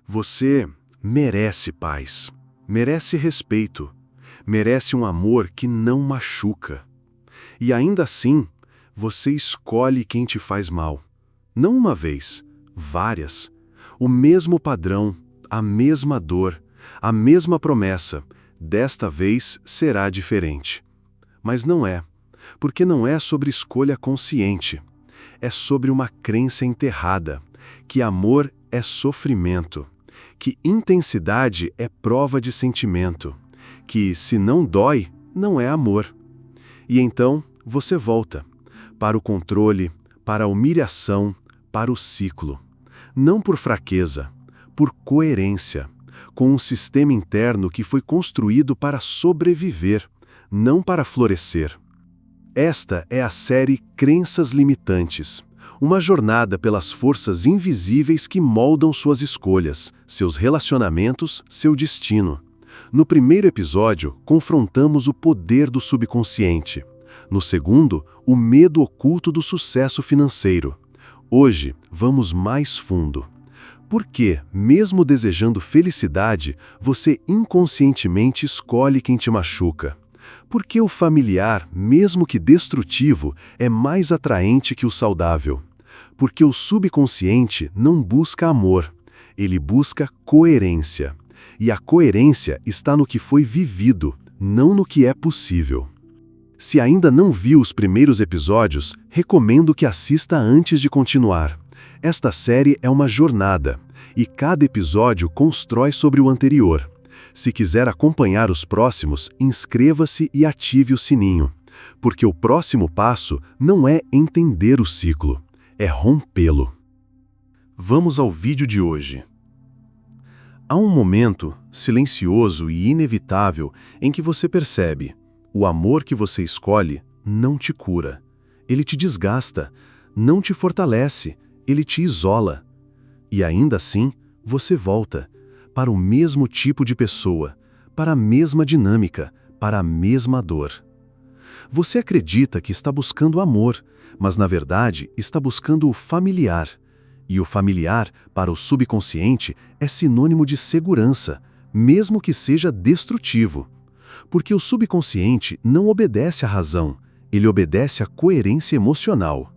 Você merece paz, merece respeito, merece um amor que não machuca. E ainda assim, você escolhe quem te faz mal. Não uma vez, várias. O mesmo padrão, a mesma dor, a mesma promessa, desta vez será diferente. Mas não é, porque não é sobre escolha consciente. É sobre uma crença enterrada, que amor é sofrimento, que intensidade é prova de sentimento, que se não dói, não é amor. E então você volta, para o controle, para a humilhação, para o ciclo. Não por fraqueza, por coerência, com um sistema interno que foi construído para sobreviver, não para florescer. Esta é a série Crenças Limitantes, uma jornada pelas forças invisíveis que moldam suas escolhas, seus relacionamentos, seu destino. No primeiro episódio, confrontamos o poder do subconsciente. No segundo, o medo oculto do sucesso financeiro. Hoje, vamos mais fundo. Por que, mesmo desejando felicidade, você inconscientemente escolhe quem te machuca? Por que o familiar, mesmo que destrutivo, é mais atraente que o saudável? Porque o subconsciente não busca amor, ele busca coerência. E a coerência está no que foi vivido, não no que é possível. Se ainda não viu os primeiros episódios, recomendo que assista antes de continuar. Esta série é uma jornada, e cada episódio constrói sobre o anterior. Se quiser acompanhar os próximos, inscreva-se e ative o sininho. Porque o próximo passo não é entender o ciclo, é rompê-lo. Vamos ao vídeo de hoje. Há um momento, silencioso e inevitável, em que você percebe: o amor que você escolhe não te cura. Ele te desgasta, não te fortalece, ele te isola. E ainda assim, você volta para o mesmo tipo de pessoa, para a mesma dinâmica, para a mesma dor. Você acredita que está buscando amor, mas na verdade está buscando o familiar. E o familiar, para o subconsciente, é sinônimo de segurança, mesmo que seja destrutivo. Porque o subconsciente não obedece à razão, ele obedece à coerência emocional.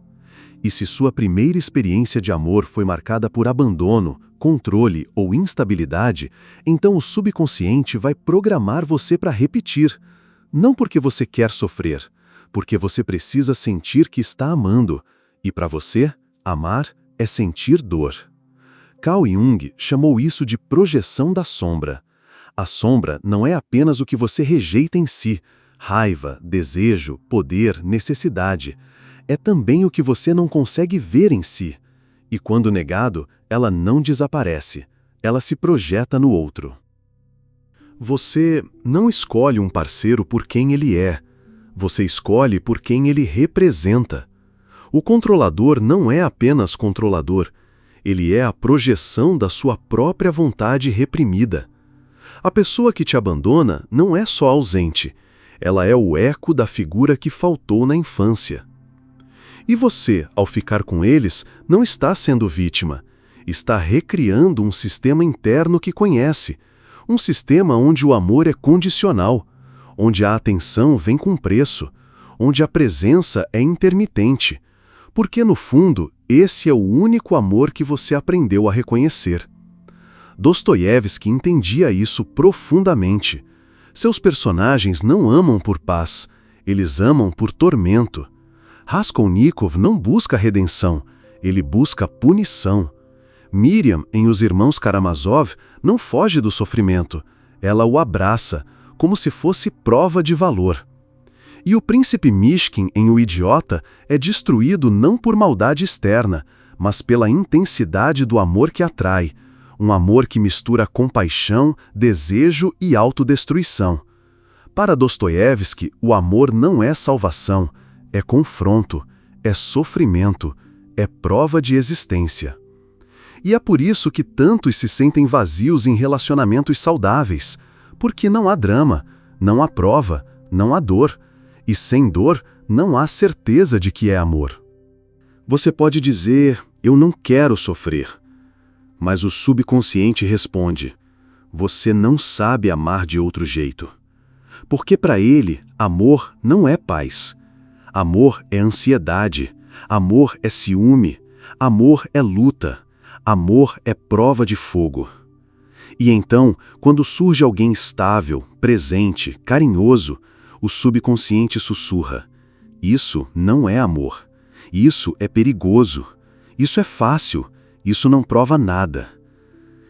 E se sua primeira experiência de amor foi marcada por abandono, controle ou instabilidade, então o subconsciente vai programar você para repetir. Não porque você quer sofrer, porque você precisa sentir que está amando. E para você, amar é sentir dor. Carl Jung chamou isso de projeção da sombra. A sombra não é apenas o que você rejeita em si, raiva, desejo, poder, necessidade. É também o que você não consegue ver em si. E quando negado, ela não desaparece, ela se projeta no outro. Você não escolhe um parceiro por quem ele é, você escolhe por quem ele representa. O controlador não é apenas controlador, ele é a projeção da sua própria vontade reprimida. A pessoa que te abandona não é só ausente, ela é o eco da figura que faltou na infância. E você, ao ficar com eles, não está sendo vítima, está recriando um sistema interno que conhece, um sistema onde o amor é condicional, onde a atenção vem com preço, onde a presença é intermitente, porque no fundo, esse é o único amor que você aprendeu a reconhecer. Dostoiévski entendia isso profundamente. Seus personagens não amam por paz, eles amam por tormento. Raskolnikov não busca redenção, ele busca punição. Miriam, em Os Irmãos Karamazov, não foge do sofrimento, ela o abraça, como se fosse prova de valor. E o príncipe Mishkin, em O Idiota, é destruído não por maldade externa, mas pela intensidade do amor que atrai, um amor que mistura compaixão, desejo e autodestruição. Para Dostoiévski, o amor não é salvação, é confronto, é sofrimento, é prova de existência. E é por isso que tantos se sentem vazios em relacionamentos saudáveis, porque não há drama, não há prova, não há dor, e sem dor não há certeza de que é amor. Você pode dizer, eu não quero sofrer. Mas o subconsciente responde: você não sabe amar de outro jeito. Porque para ele, amor não é paz. Amor é ansiedade. Amor é ciúme. Amor é luta. Amor é prova de fogo. E então, quando surge alguém estável, presente, carinhoso, o subconsciente sussurra: isso não é amor. Isso é perigoso. Isso é fácil. Isso não prova nada.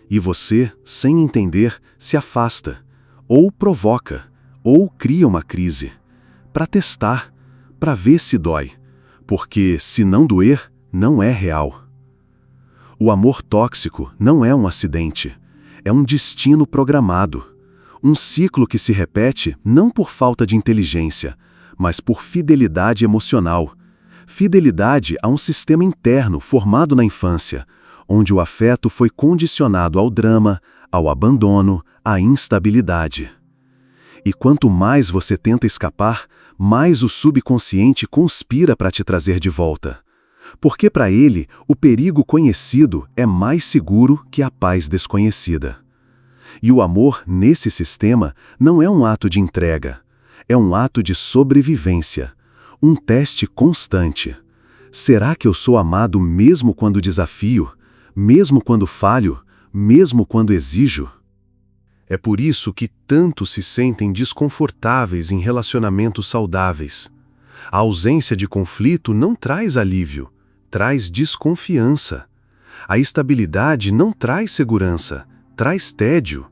E você, sem entender, se afasta, ou provoca, ou cria uma crise, para testar, para ver se dói, porque se não doer, não é real. O amor tóxico não é um acidente, é um destino programado, um ciclo que se repete não por falta de inteligência, mas por fidelidade emocional, fidelidade a um sistema interno formado na infância, onde o afeto foi condicionado ao drama, ao abandono, à instabilidade. E quanto mais você tenta escapar, mais o subconsciente conspira para te trazer de volta. Porque para ele, o perigo conhecido é mais seguro que a paz desconhecida. E o amor, nesse sistema, não é um ato de entrega, é um ato de sobrevivência, um teste constante. Será que eu sou amado mesmo quando desafio? Mesmo quando falho, mesmo quando exijo? É por isso que tantos se sentem desconfortáveis em relacionamentos saudáveis. A ausência de conflito não traz alívio, traz desconfiança. A estabilidade não traz segurança, traz tédio.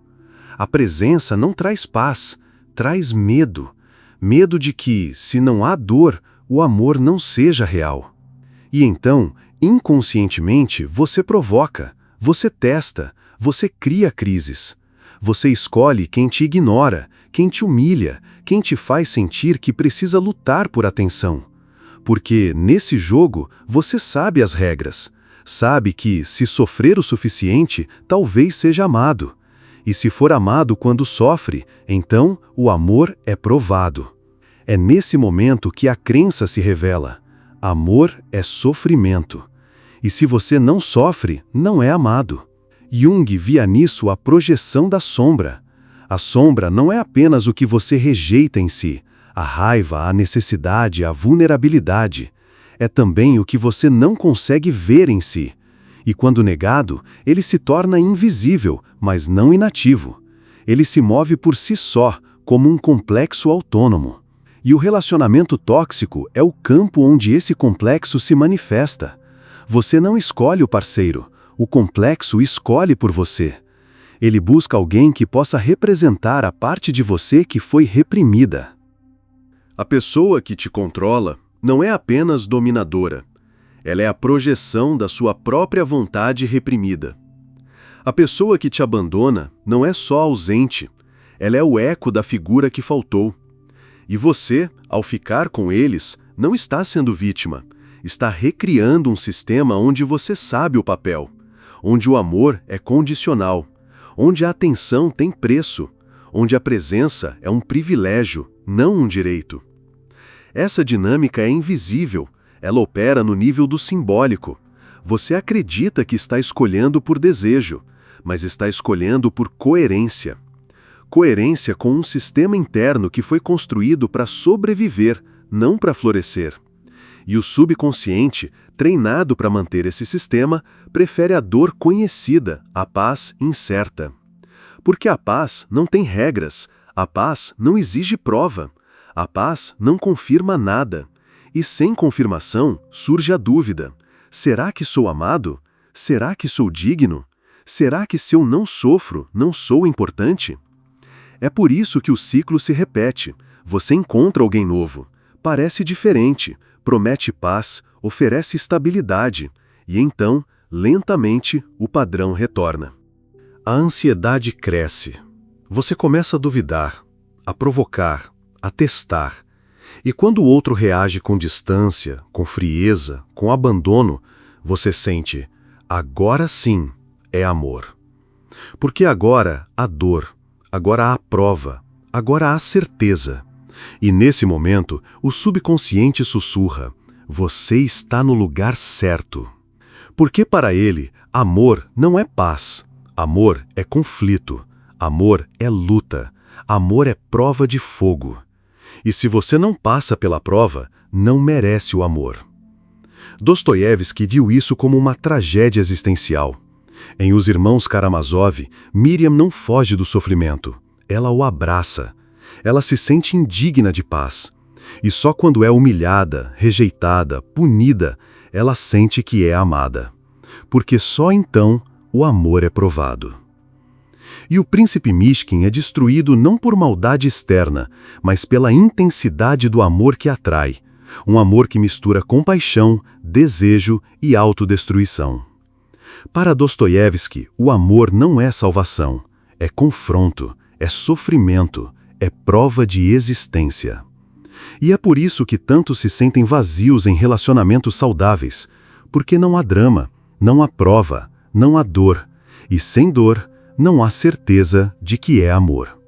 A presença não traz paz, traz medo. Medo de que, se não há dor, o amor não seja real. E então, inconscientemente, você provoca, você testa, você cria crises. Você escolhe quem te ignora, quem te humilha, quem te faz sentir que precisa lutar por atenção. Porque, nesse jogo, você sabe as regras. Sabe que, se sofrer o suficiente, talvez seja amado. E se for amado quando sofre, então o amor é provado. É nesse momento que a crença se revela. Amor é sofrimento. E se você não sofre, não é amado. Jung via nisso a projeção da sombra. A sombra não é apenas o que você rejeita em si, a raiva, a necessidade, a vulnerabilidade. É também o que você não consegue ver em si. E quando negado, ele se torna invisível, mas não inativo. Ele se move por si só, como um complexo autônomo. E o relacionamento tóxico é o campo onde esse complexo se manifesta. Você não escolhe o parceiro, o complexo escolhe por você. Ele busca alguém que possa representar a parte de você que foi reprimida. A pessoa que te controla não é apenas dominadora. Ela é a projeção da sua própria vontade reprimida. A pessoa que te abandona não é só ausente, ela é o eco da figura que faltou. E você, ao ficar com eles, não está sendo vítima, está recriando um sistema onde você sabe o papel, onde o amor é condicional, onde a atenção tem preço, onde a presença é um privilégio, não um direito. Essa dinâmica é invisível, ela opera no nível do simbólico. Você acredita que está escolhendo por desejo, mas está escolhendo por coerência. Coerência com um sistema interno que foi construído para sobreviver, não para florescer. E o subconsciente, treinado para manter esse sistema, prefere a dor conhecida, a paz incerta. Porque a paz não tem regras, a paz não exige prova, a paz não confirma nada. E sem confirmação surge a dúvida: será que sou amado? Será que sou digno? Será que se eu não sofro, não sou importante? É por isso que o ciclo se repete. Você encontra alguém novo, parece diferente, promete paz, oferece estabilidade, e então, lentamente, o padrão retorna. A ansiedade cresce. Você começa a duvidar, a provocar, a testar. E quando o outro reage com distância, com frieza, com abandono, você sente: agora sim é amor. Porque agora há dor, agora há prova, agora há certeza. E nesse momento, o subconsciente sussurra: você está no lugar certo. Porque para ele, amor não é paz, amor é conflito, amor é luta, amor é prova de fogo. E se você não passa pela prova, não merece o amor. Dostoiévski viu isso como uma tragédia existencial. Em Os Irmãos Karamazov, Miriam não foge do sofrimento. Ela o abraça. Ela se sente indigna de paz. E só quando é humilhada, rejeitada, punida, ela sente que é amada. Porque só então o amor é provado. E o príncipe Mishkin é destruído não por maldade externa, mas pela intensidade do amor que atrai. Um amor que mistura compaixão, desejo e autodestruição. Para Dostoiévski, o amor não é salvação, é confronto, é sofrimento, é prova de existência. E é por isso que tantos se sentem vazios em relacionamentos saudáveis, porque não há drama, não há prova, não há dor, e sem dor, não há certeza de que é amor.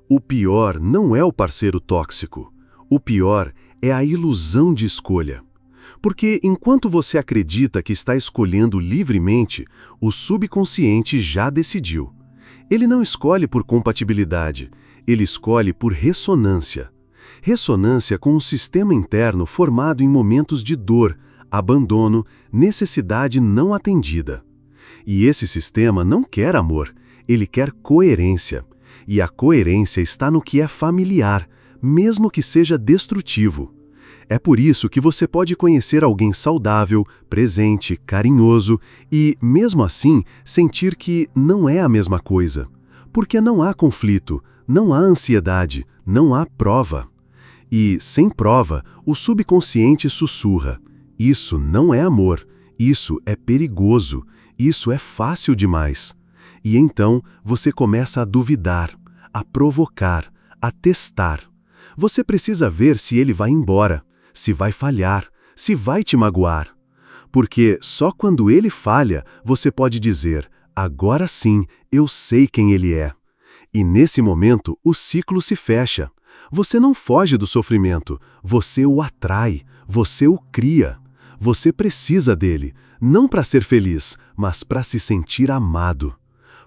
O pior não é o parceiro tóxico. O pior é a ilusão de escolha. Porque enquanto você acredita que está escolhendo livremente, o subconsciente já decidiu. Ele não escolhe por compatibilidade, ele escolhe por ressonância. Ressonância com um sistema interno formado em momentos de dor, abandono, necessidade não atendida. E esse sistema não quer amor, ele quer coerência. E a coerência está no que é familiar, mesmo que seja destrutivo. É por isso que você pode conhecer alguém saudável, presente, carinhoso e, mesmo assim, sentir que não é a mesma coisa. Porque não há conflito, não há ansiedade, não há prova. E, sem prova, o subconsciente sussurra: isso não é amor, isso é perigoso, isso é fácil demais. E então você começa a duvidar, a provocar, a testar. Você precisa ver se ele vai embora, se vai falhar, se vai te magoar. Porque só quando ele falha, você pode dizer: agora sim, eu sei quem ele é. E nesse momento, o ciclo se fecha. Você não foge do sofrimento, você o atrai, você o cria. Você precisa dele, não para ser feliz, mas para se sentir amado.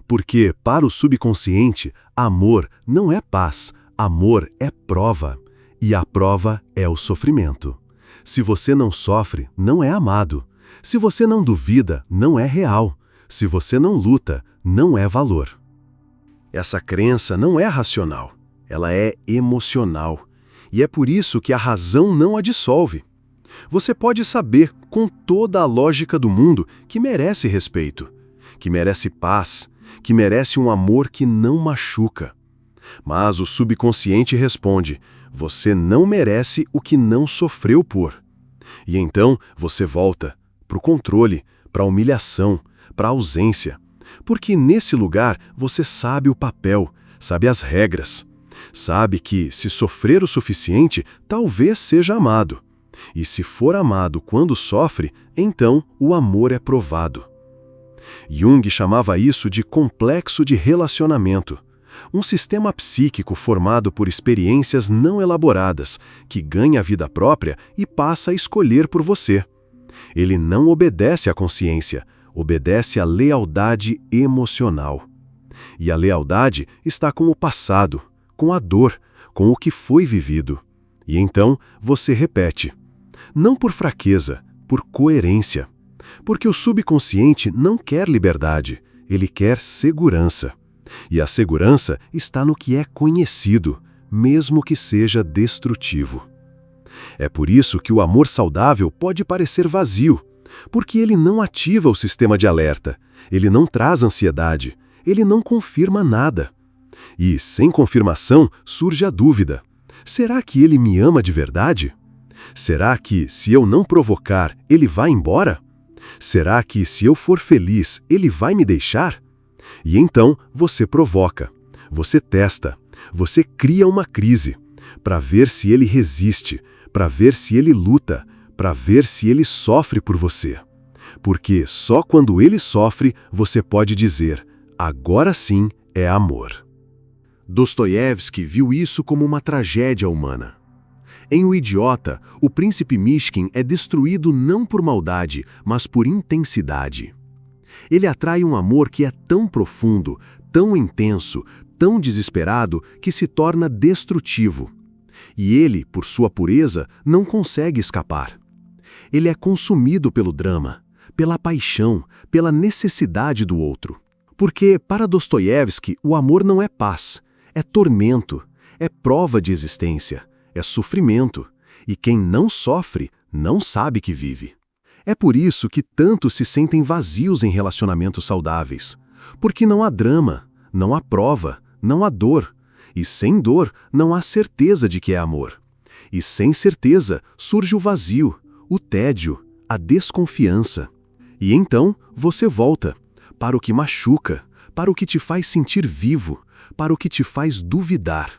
Porque, para o subconsciente, amor não é paz, amor é prova. E a prova é o sofrimento. Se você não sofre, não é amado. Se você não duvida, não é real. Se você não luta, não é valor. Essa crença não é racional, ela é emocional. E é por isso que a razão não a dissolve. Você pode saber, com toda a lógica do mundo, que merece respeito, que merece paz, que merece um amor que não machuca. Mas o subconsciente responde: você não merece o que não sofreu por. E então você volta para o controle, para a humilhação, para a ausência. Porque nesse lugar você sabe o papel, sabe as regras. Sabe que, se sofrer o suficiente, talvez seja amado. E se for amado quando sofre, então o amor é provado. Jung chamava isso de complexo de relacionamento. Um sistema psíquico formado por experiências não elaboradas, que ganha vida própria e passa a escolher por você. Ele não obedece à consciência, obedece à lealdade emocional. E a lealdade está com o passado, com a dor, com o que foi vivido. E então você repete. Não por fraqueza, por coerência. Porque o subconsciente não quer liberdade, ele quer segurança. E a segurança está no que é conhecido, mesmo que seja destrutivo. É por isso que o amor saudável pode parecer vazio, porque ele não ativa o sistema de alerta, ele não traz ansiedade, ele não confirma nada. E, sem confirmação, surge a dúvida: será que ele me ama de verdade? Será que, se eu não provocar, ele vai embora? Será que, se eu for feliz, ele vai me deixar? E então você provoca, você testa, você cria uma crise, para ver se ele resiste, para ver se ele luta, para ver se ele sofre por você. Porque só quando ele sofre, você pode dizer: agora sim é amor. Dostoiévski viu isso como uma tragédia humana. Em O Idiota, o príncipe Mishkin é destruído não por maldade, mas por intensidade. Ele atrai um amor que é tão profundo, tão intenso, tão desesperado, que se torna destrutivo. E ele, por sua pureza, não consegue escapar. Ele é consumido pelo drama, pela paixão, pela necessidade do outro. Porque, para Dostoiévski, o amor não é paz, é tormento, é prova de existência, é sofrimento. E quem não sofre, não sabe que vive. É por isso que tantos se sentem vazios em relacionamentos saudáveis. Porque não há drama, não há prova, não há dor. E sem dor, não há certeza de que é amor. E sem certeza, surge o vazio, o tédio, a desconfiança. E então, você volta para o que machuca, para o que te faz sentir vivo, para o que te faz duvidar.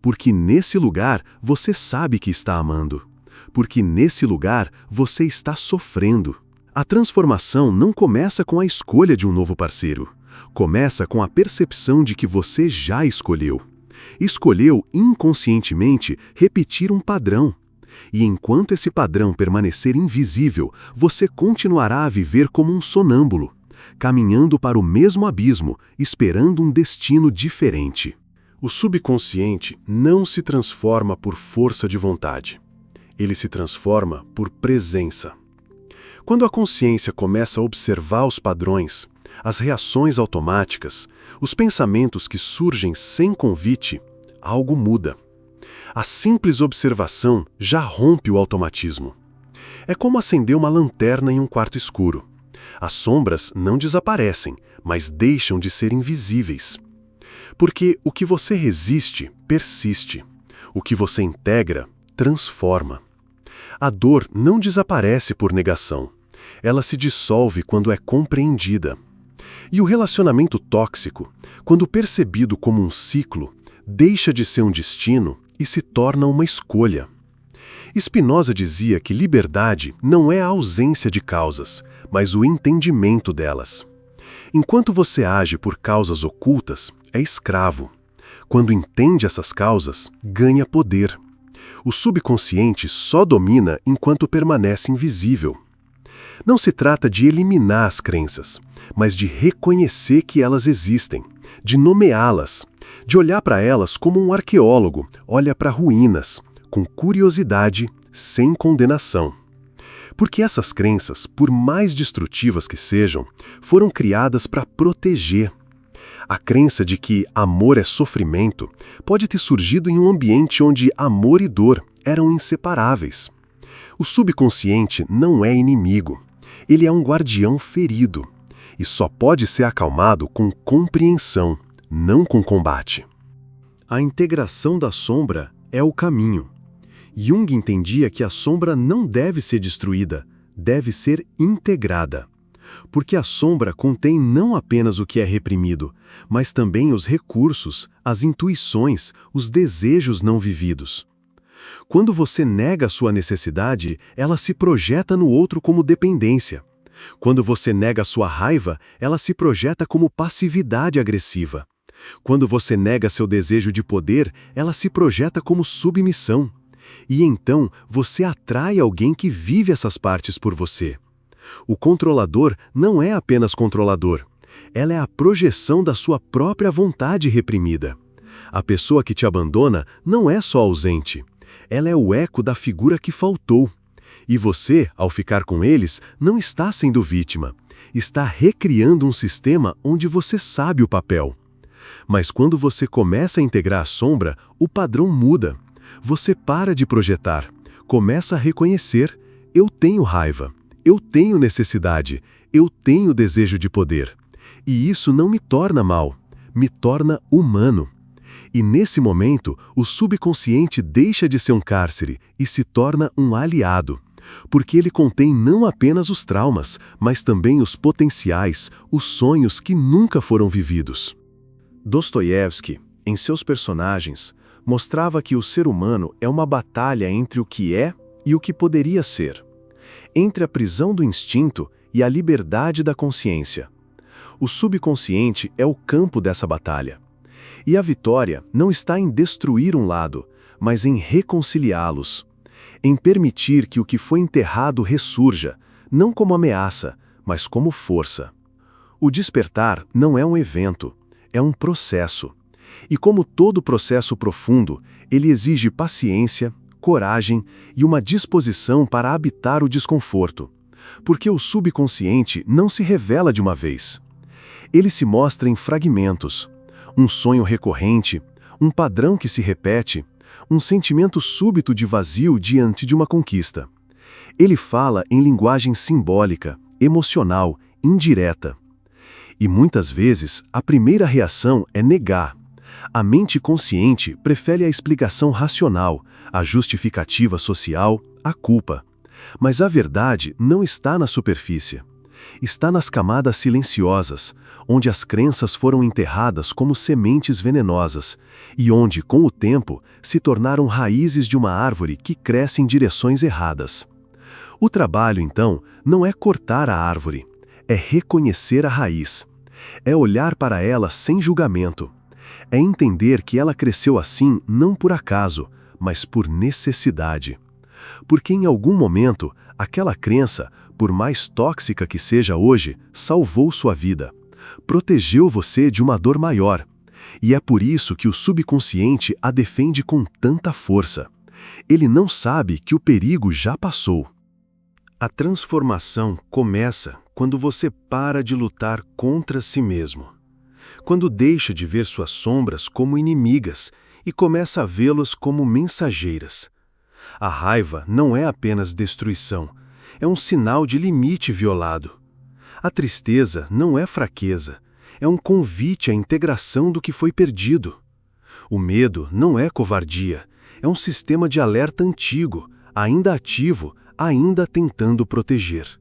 Porque nesse lugar, você sabe que está amando. Porque nesse lugar, você está sofrendo. A transformação não começa com a escolha de um novo parceiro. Começa com a percepção de que você já escolheu. Escolheu inconscientemente repetir um padrão. E enquanto esse padrão permanecer invisível, você continuará a viver como um sonâmbulo, caminhando para o mesmo abismo, esperando um destino diferente. O subconsciente não se transforma por força de vontade. Ele se transforma por presença. Quando a consciência começa a observar os padrões, as reações automáticas, os pensamentos que surgem sem convite, algo muda. A simples observação já rompe o automatismo. É como acender uma lanterna em um quarto escuro. As sombras não desaparecem, mas deixam de ser invisíveis. Porque o que você resiste, persiste. O que você integra, transforma. A dor não desaparece por negação. Ela se dissolve quando é compreendida. E o relacionamento tóxico, quando percebido como um ciclo, deixa de ser um destino e se torna uma escolha. Spinoza dizia que liberdade não é a ausência de causas, mas o entendimento delas. Enquanto você age por causas ocultas, é escravo. Quando entende essas causas, ganha poder. O subconsciente só domina enquanto permanece invisível. Não se trata de eliminar as crenças, mas de reconhecer que elas existem, de nomeá-las, de olhar para elas como um arqueólogo olha para ruínas, com curiosidade, sem condenação. Porque essas crenças, por mais destrutivas que sejam, foram criadas para proteger. A crença de que amor é sofrimento pode ter surgido em um ambiente onde amor e dor eram inseparáveis. O subconsciente não é inimigo. Ele é um guardião ferido. E só pode ser acalmado com compreensão, não com combate. A integração da sombra é o caminho. Jung entendia que a sombra não deve ser destruída, deve ser integrada. Porque a sombra contém não apenas o que é reprimido, mas também os recursos, as intuições, os desejos não vividos. Quando você nega a sua necessidade, ela se projeta no outro como dependência. Quando você nega a sua raiva, ela se projeta como passividade agressiva. Quando você nega seu desejo de poder, ela se projeta como submissão. E então, você atrai alguém que vive essas partes por você. O controlador não é apenas controlador. Ela é a projeção da sua própria vontade reprimida. A pessoa que te abandona não é só ausente. Ela é o eco da figura que faltou. E você, ao ficar com eles, não está sendo vítima. Está recriando um sistema onde você sabe o papel. Mas quando você começa a integrar a sombra, o padrão muda. Você para de projetar. Começa a reconhecer: eu tenho raiva, eu tenho necessidade, eu tenho desejo de poder. E isso não me torna mal, me torna humano. E nesse momento, o subconsciente deixa de ser um cárcere e se torna um aliado. Porque ele contém não apenas os traumas, mas também os potenciais, os sonhos que nunca foram vividos. Dostoiévski, em seus personagens, mostrava que o ser humano é uma batalha entre o que é e o que poderia ser, entre a prisão do instinto e a liberdade da consciência. O subconsciente é o campo dessa batalha. E a vitória não está em destruir um lado, mas em reconciliá-los. em permitir que o que foi enterrado ressurja, não como ameaça, mas como força. O despertar não é um evento, é um processo. E como todo processo profundo, ele exige paciência, coragem e uma disposição para habitar o desconforto. Porque o subconsciente não se revela de uma vez. Ele se mostra em fragmentos. Um sonho recorrente, um padrão que se repete, um sentimento súbito de vazio diante de uma conquista. Ele fala em linguagem simbólica, emocional, indireta. E muitas vezes, a primeira reação é negar. A mente consciente prefere a explicação racional, a justificativa social, a culpa. Mas a verdade não está na superfície. Está nas camadas silenciosas, onde as crenças foram enterradas como sementes venenosas, e onde, com o tempo, se tornaram raízes de uma árvore que cresce em direções erradas. O trabalho, então, não é cortar a árvore, é reconhecer a raiz. É olhar para ela sem julgamento. É entender que ela cresceu assim não por acaso, mas por necessidade. Porque em algum momento, aquela crença, por mais tóxica que seja hoje, salvou sua vida. Protegeu você de uma dor maior. E é por isso que o subconsciente a defende com tanta força. Ele não sabe que o perigo já passou. A transformação começa quando você para de lutar contra si mesmo. Quando deixa de ver suas sombras como inimigas e começa a vê-las como mensageiras. A raiva não é apenas destruição, é um sinal de limite violado. A tristeza não é fraqueza, é um convite à integração do que foi perdido. O medo não é covardia, é um sistema de alerta antigo, ainda ativo, ainda tentando proteger.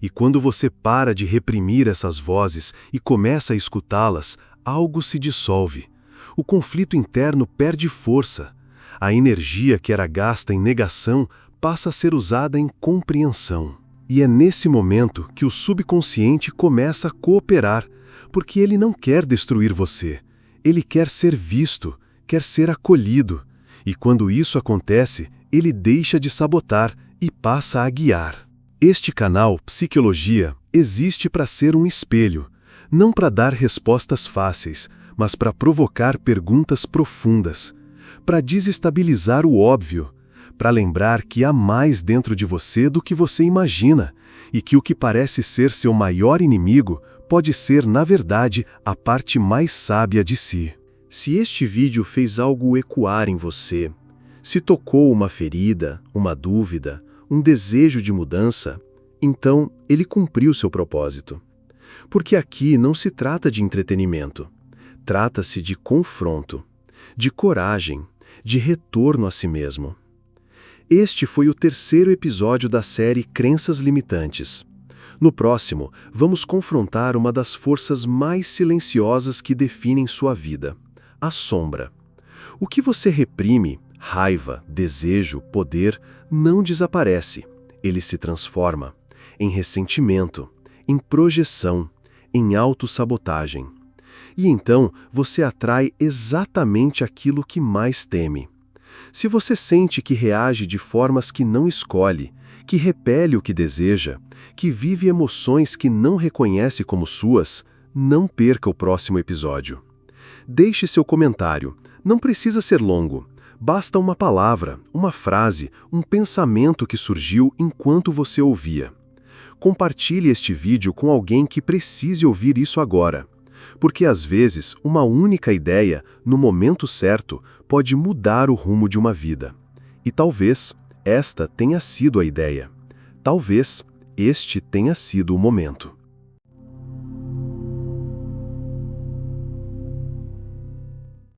E quando você para de reprimir essas vozes e começa a escutá-las, algo se dissolve. O conflito interno perde força. A energia que era gasta em negação passa a ser usada em compreensão. E é nesse momento que o subconsciente começa a cooperar, porque ele não quer destruir você. Ele quer ser visto, quer ser acolhido. E quando isso acontece, ele deixa de sabotar e passa a guiar. Este canal, Psicologia, existe para ser um espelho, não para dar respostas fáceis, mas para provocar perguntas profundas, para desestabilizar o óbvio, para lembrar que há mais dentro de você do que você imagina, e que o que parece ser seu maior inimigo pode ser, na verdade, a parte mais sábia de si. Se este vídeo fez algo ecoar em você, se tocou uma ferida, uma dúvida, um desejo de mudança, então ele cumpriu seu propósito. Porque aqui não se trata de entretenimento. Trata-se de confronto, de coragem, de retorno a si mesmo. Este foi o terceiro episódio da série Crenças Limitantes. No próximo, vamos confrontar uma das forças mais silenciosas que definem sua vida, a sombra. O que você reprime, raiva, desejo, poder, não desaparece. Ele se transforma em ressentimento, em projeção, em autossabotagem. E então você atrai exatamente aquilo que mais teme. Se você sente que reage de formas que não escolhe, que repele o que deseja, que vive emoções que não reconhece como suas, não perca o próximo episódio. Deixe seu comentário, não precisa ser longo. Basta uma palavra, uma frase, um pensamento que surgiu enquanto você ouvia. Compartilhe este vídeo com alguém que precise ouvir isso agora. Porque às vezes, uma única ideia, no momento certo, pode mudar o rumo de uma vida. E talvez esta tenha sido a ideia. Talvez este tenha sido o momento.